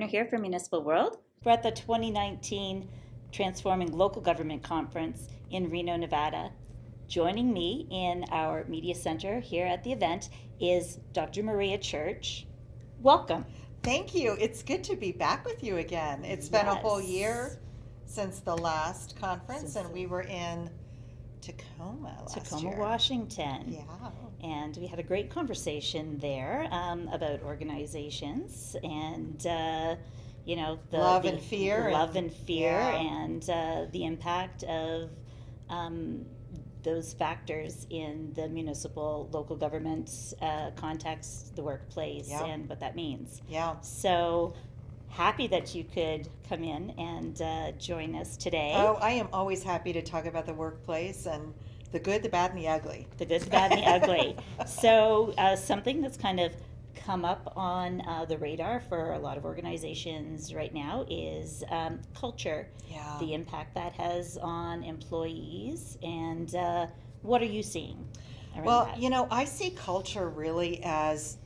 here for Municipal World. We're at the 2019 Transforming Local Government Conference in Reno, Nevada. Joining me in our media center here at the event is Dr. Maria Church. Welcome. Thank you. It's good to be back with you again. It's been a whole Yes. year since the last conference, and we were in Tacoma last Tacoma, year. Washington. Yeah. And we had a great conversation there about organizations and, the Love and fear love and- and fear, yeah. and the impact of those factors in the municipal local government context, the workplace, Yeah. and what that means. Yeah. So happy that you could come in and join us today. Oh, I am always happy to talk about the workplace and the good, the bad, and the ugly. The good, the bad, and the ugly. So something that's kind of come up on the radar for a lot of organizations right now is culture, Yeah. the impact that has on employees, and what are you seeing around Well, that? I see culture really as,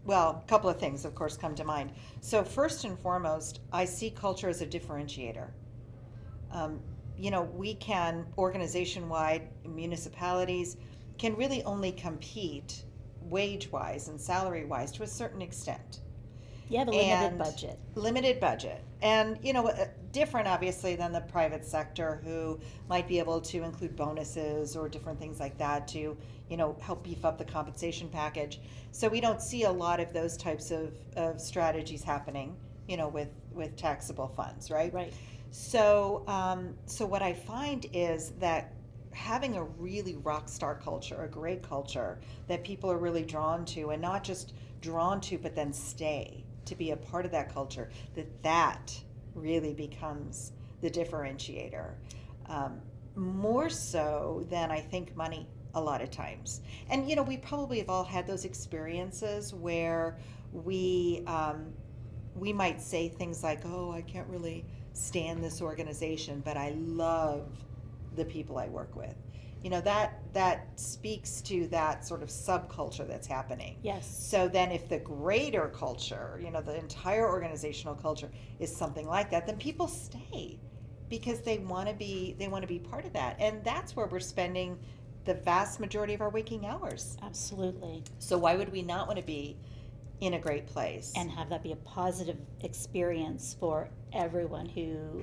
well, a couple of things, of course, come to mind. So first and foremost, I see culture as a differentiator. We can, organization-wide, municipalities can really only compete wage-wise and salary-wise to a certain extent. You have a limited And budget. Limited budget. And, different obviously than the private sector, who might be able to include bonuses or different things like that to, help beef up the compensation package. So we don't see a lot of those types of strategies happening, with taxable funds, right? Right. So, so what I find is that having a really rock star culture, a great culture that people are really drawn to, and not just drawn to, but then stay to be a part of that culture, that really becomes the differentiator. More so than I think money a lot of times. And, we probably have all had those experiences where we might say things like, oh, I can't really stand this organization, but I love the people I work with. That speaks to that sort of subculture that's happening. Yes. So then if the greater culture, the entire organizational culture is something like that, then people stay because they want to be part of that. And that's where we're spending the vast majority of our waking hours. Absolutely. So why would we not want to be in a great place? And have that be a positive experience for everyone who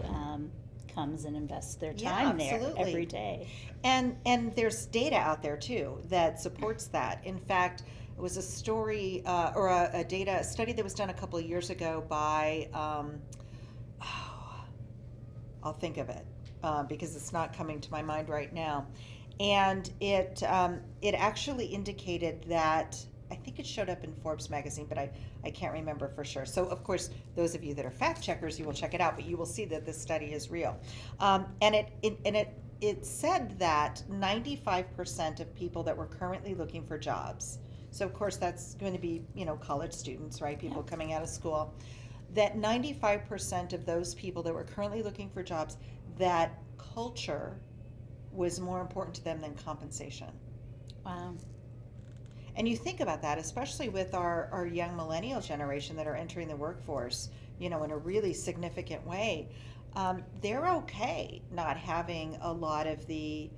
comes and invests their time there absolutely. every day. And there's data out there too that supports that. In fact, it was a story or a study that was done a couple of years ago by I'll think of it because it's not coming to my mind right now. And it actually indicated that, I think it showed up in Forbes magazine, but I can't remember for sure. So of course, those of you that are fact checkers, you will check it out, but you will see that this study is real. And it said that 95% of people that were currently looking for jobs, so of course that's going to be, college students, right? People Yeah. coming out of school, that 95% of those people that were currently looking for jobs, that culture was more important to them than compensation. Wow. And you think about that, especially with our young millennial generation that are entering the workforce, in a really significant way. They're okay not having a lot of the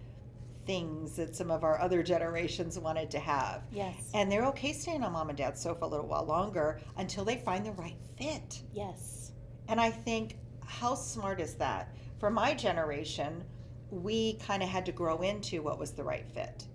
things that some of our other generations wanted to have. Yes. And they're okay staying on mom and dad's sofa a little while longer until they find the right fit. Yes. And I think, how smart is that? For my generation, we kind of had to grow into what was the right fit.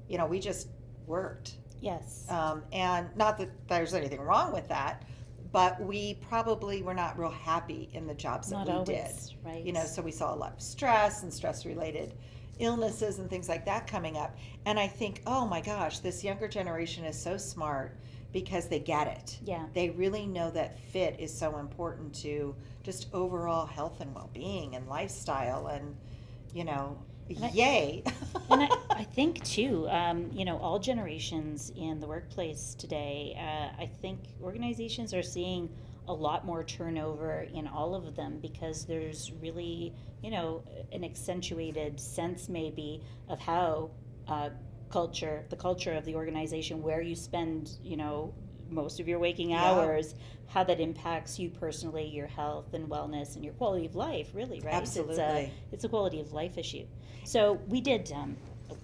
We just worked. Yes. And not that there's anything wrong with that, but we probably were not real happy in the jobs that Not we always, did. right. So we saw a lot of stress and stress-related illnesses and things like that coming up. And I think, oh my gosh, this younger generation is so smart because they get it. Yeah. They really know that fit is so important to just overall health and well-being and lifestyle and, yay. And I think too, all generations in the workplace today, I think organizations are seeing a lot more turnover in all of them because there's really, an accentuated sense maybe of how the culture of the organization, where you spend, most of your waking Yeah. hours, how that impacts you personally, your health and wellness and your quality of life, really, right? Absolutely. It's a quality of life issue. So we did,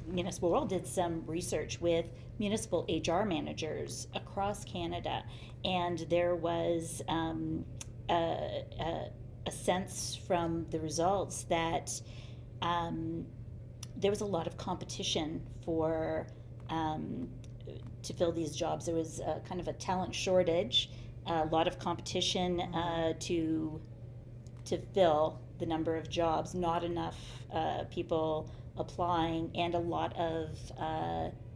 Municipal World did some research with municipal HR managers across Canada, and there was a sense from the results that um, there was a lot of competition for to fill these jobs. There was kind of a talent shortage, a lot of competition to fill the number of jobs, not enough people applying, and a lot of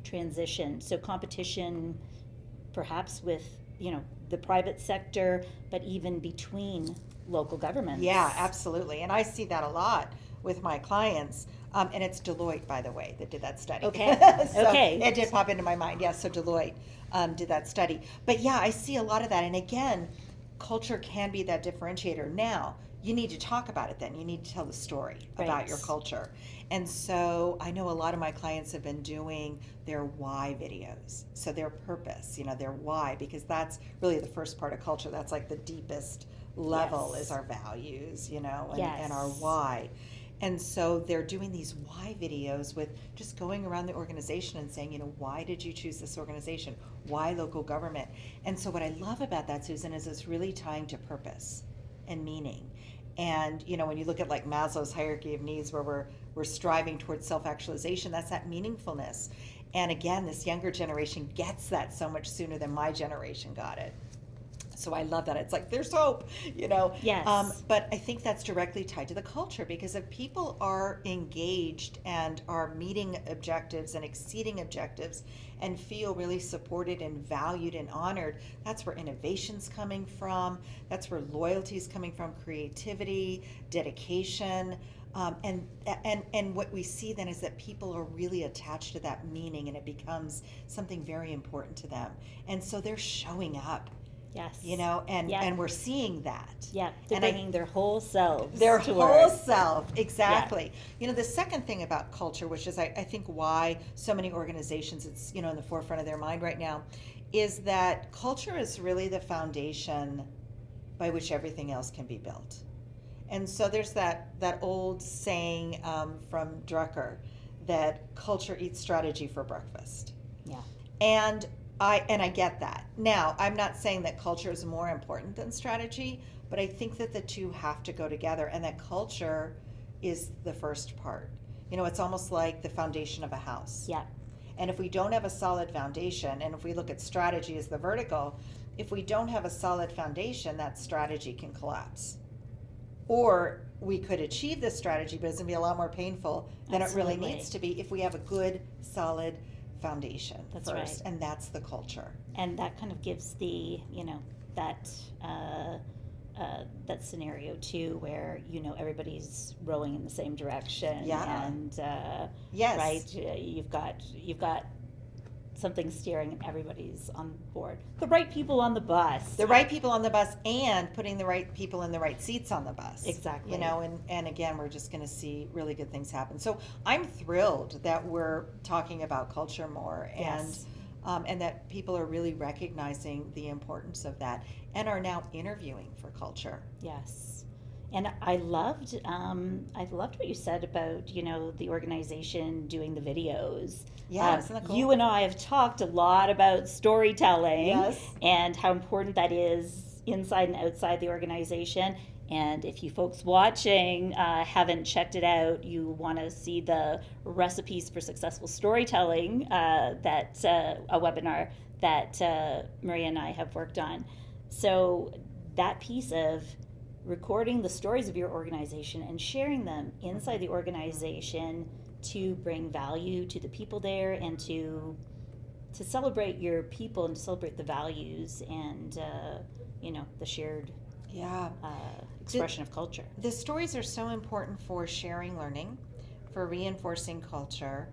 transition. So competition, perhaps with the private sector, but even between local governments. Yeah, absolutely. And I see that a lot with my clients. And it's Deloitte, by the way, that did that study. Okay. So Okay. it did pop into my mind. Yes, so Deloitte did that study. But yeah, I see a lot of that. And again, culture can be that differentiator. Now, you need to talk about it then. You need to tell the story about Right. your culture. And so I know a lot of my clients have been doing their why videos. So their purpose, their why, because that's really the first part of culture. That's like the deepest level Yes. is our values, and Yes. our why. And so they're doing these why videos with just going around the organization and saying, why did you choose this organization? Why local government? And so what I love about that, Susan, is it's really tying to purpose and meaning. And when you look at like Maslow's hierarchy of needs, where we're striving towards self-actualization, that's that meaningfulness. And again, this younger generation gets that so much sooner than my generation got it. So I love that. It's like, there's hope, Yes. But I think that's directly tied to the culture, because if people are engaged and are meeting objectives and exceeding objectives and feel really supported and valued and honored, that's where innovation's coming from. That's where loyalty's coming from, creativity, dedication. And what we see then is that people are really attached to that meaning, and it becomes something very important to them. And so they're showing up. Yes. And we're seeing that. Yeah, they're And bringing their whole selves. their to whole work. self, exactly. The second thing about culture, which is I think why so many organizations, it's in the forefront of their mind right now, is that culture is really the foundation by which everything else can be built. And so there's that old saying from Drucker that culture eats strategy for breakfast. Yeah. And I get that. Now, I'm not saying that culture is more important than strategy, but I think that the two have to go together, and that culture is the first part. It's almost like the foundation of a house. Yeah. And if we don't have a solid foundation, and if we look at strategy as the vertical, if we don't have a solid foundation, that strategy can collapse. Or we could achieve this strategy, but it's going to be a lot more painful than Absolutely. it really needs to be if we have a good, solid foundation That's first. right. And that's the culture. And that kind of gives the that that scenario too, where everybody's rowing in the same direction. Yeah. And Yes. right, you've got something steering, and everybody's on board. The right people on the bus. The right people on the bus, and putting the right people in the right seats on the bus. Exactly. And again, we're just going to see really good things happen. So I'm thrilled that we're talking about culture more, Yes. and that people are really recognizing the importance of that and are now interviewing for culture. Yes. And I loved what you said about the organization doing the videos. Yeah, isn't that cool? You and I have talked a lot about storytelling. Yes. And how important that is inside and outside the organization. And if you folks watching haven't checked it out, you want to see the recipes for successful storytelling, that a webinar that Maria and I have worked on. So that piece of recording the stories of your organization and sharing them inside the organization to bring value to the people there, and to celebrate your people and to celebrate the values and the shared expression of culture. The stories are so important for sharing learning, for reinforcing culture,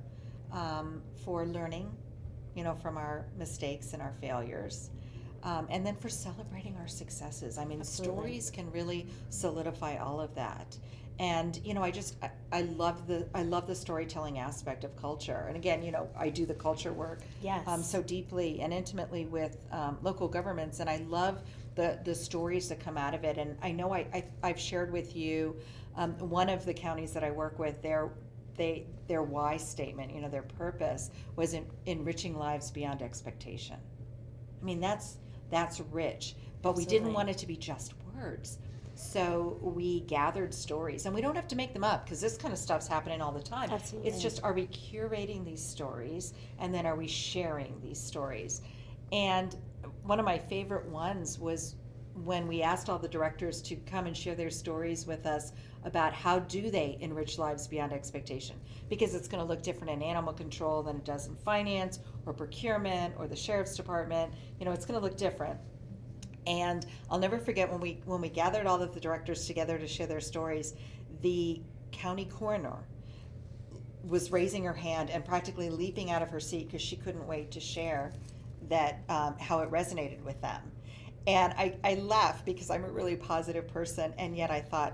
for learning, from our mistakes and our failures. And then for celebrating our successes. I mean, Absolutely. stories can really solidify all of that. And I love the storytelling aspect of culture. And again, I do the culture work Yes. so deeply and intimately with local governments, and I love the stories that come out of it. And I know I've shared with you one of the counties that I work with. Their why statement, their purpose was enriching lives beyond expectation. I mean, that's rich, but we didn't Absolutely. want it to be just words. So we gathered stories, and we don't have to make them up because this kind of stuff's happening all the time. Absolutely. It's just, are we curating these stories, and then are we sharing these stories? And one of my favorite ones was when we asked all the directors to come and share their stories with us about how do they enrich lives beyond expectation, because it's going to look different in animal control than it does in finance or procurement or the sheriff's department. It's going to look different. And I'll never forget when we gathered all of the directors together to share their stories, the county coroner was raising her hand and practically leaping out of her seat because she couldn't wait to share that how it resonated with them. And I laughed because I'm a really positive person, and yet I thought,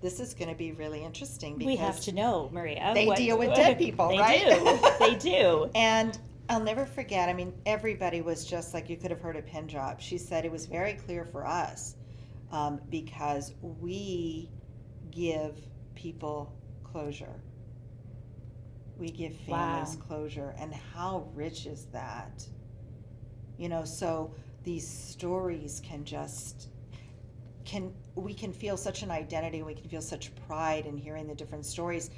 this is going to be really interesting because We have to know, Maria. they deal with dead people, they right? do. They do. And I'll never forget, I mean, everybody was just like, you could have heard a pin drop. She said it was very clear for us because we give people closure. We give families Wow. closure. And how rich is that? So these stories we can feel such an identity, we can feel such pride in hearing the different stories,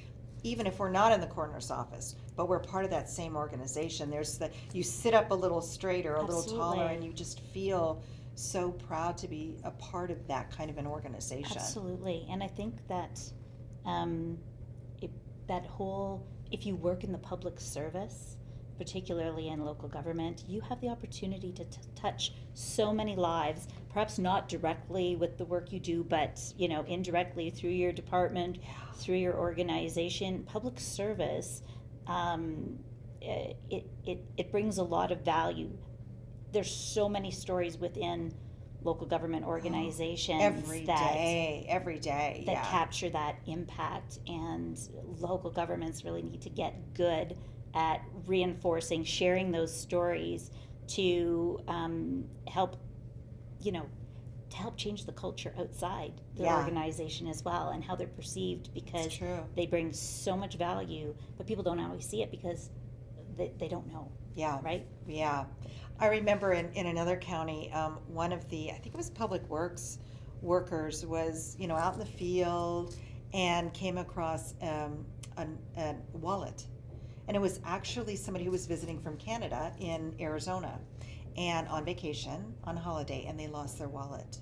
even if we're not in the coroner's office, but we're part of that same organization. You sit up a little straighter, a little taller, Absolutely. and you just feel so proud to be a part of that kind of an organization. Absolutely. And I think that it, that whole, if you work in the public service, particularly in local government, you have the opportunity to touch so many lives, perhaps not directly with the work you do, but indirectly through your department, through your organization. Public service, it brings a lot of value. There's so many stories within local government organizations every day, that capture that impact, and local governments really need to get good at reinforcing, sharing those stories to help change the culture outside their organization as well, and how they're perceived, because they bring so much value, but people don't always see it because they don't know. Right? Yeah. I remember in another county, one of I think it was public works workers was, out in the field and came across a wallet. And it was actually somebody who was visiting from Canada in Arizona and on vacation, on holiday, and they lost their wallet.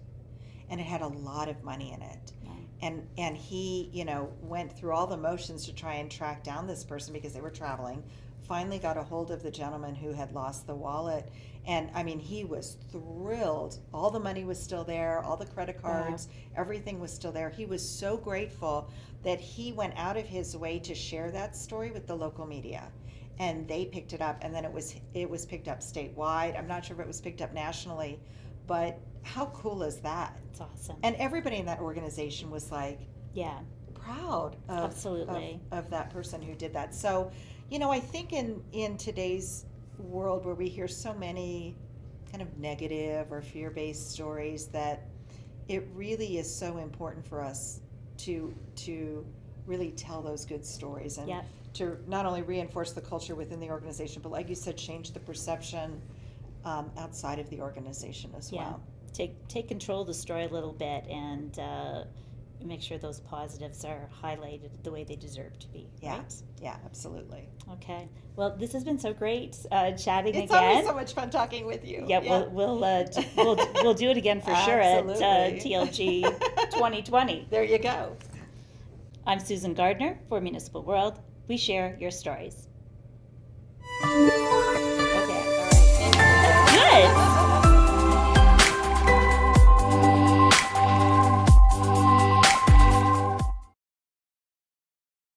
And it had a lot of money in it. Yeah. And he, went through all the motions to try and track down this person because they were traveling. Finally got a hold of the gentleman who had lost the wallet. And I mean, he was thrilled. All the money was still there, all the credit cards, everything was still there. He was so grateful that he went out of his way to share that story with the local media. And they picked it up, and then it was picked up statewide. I'm not sure if it was picked up nationally, but how cool is that? It's awesome. And everybody in that organization was like, proud of that person who did that. So, I think in today's world where we hear so many kind of negative or fear-based stories, that it really is so important for us to really tell those good stories, and to not only reinforce the culture within the organization, but like you said, change the perception outside of the organization as well. Take control of the story a little bit, and make sure those positives are highlighted the way they deserve to be. Right? Yeah, absolutely. Okay. Well, this has been so great chatting again. It's always so much fun talking with you. Yeah. We'll do it again for sure at TLG 2020. There you go. I'm Susan Gardner for Municipal World. We share your stories.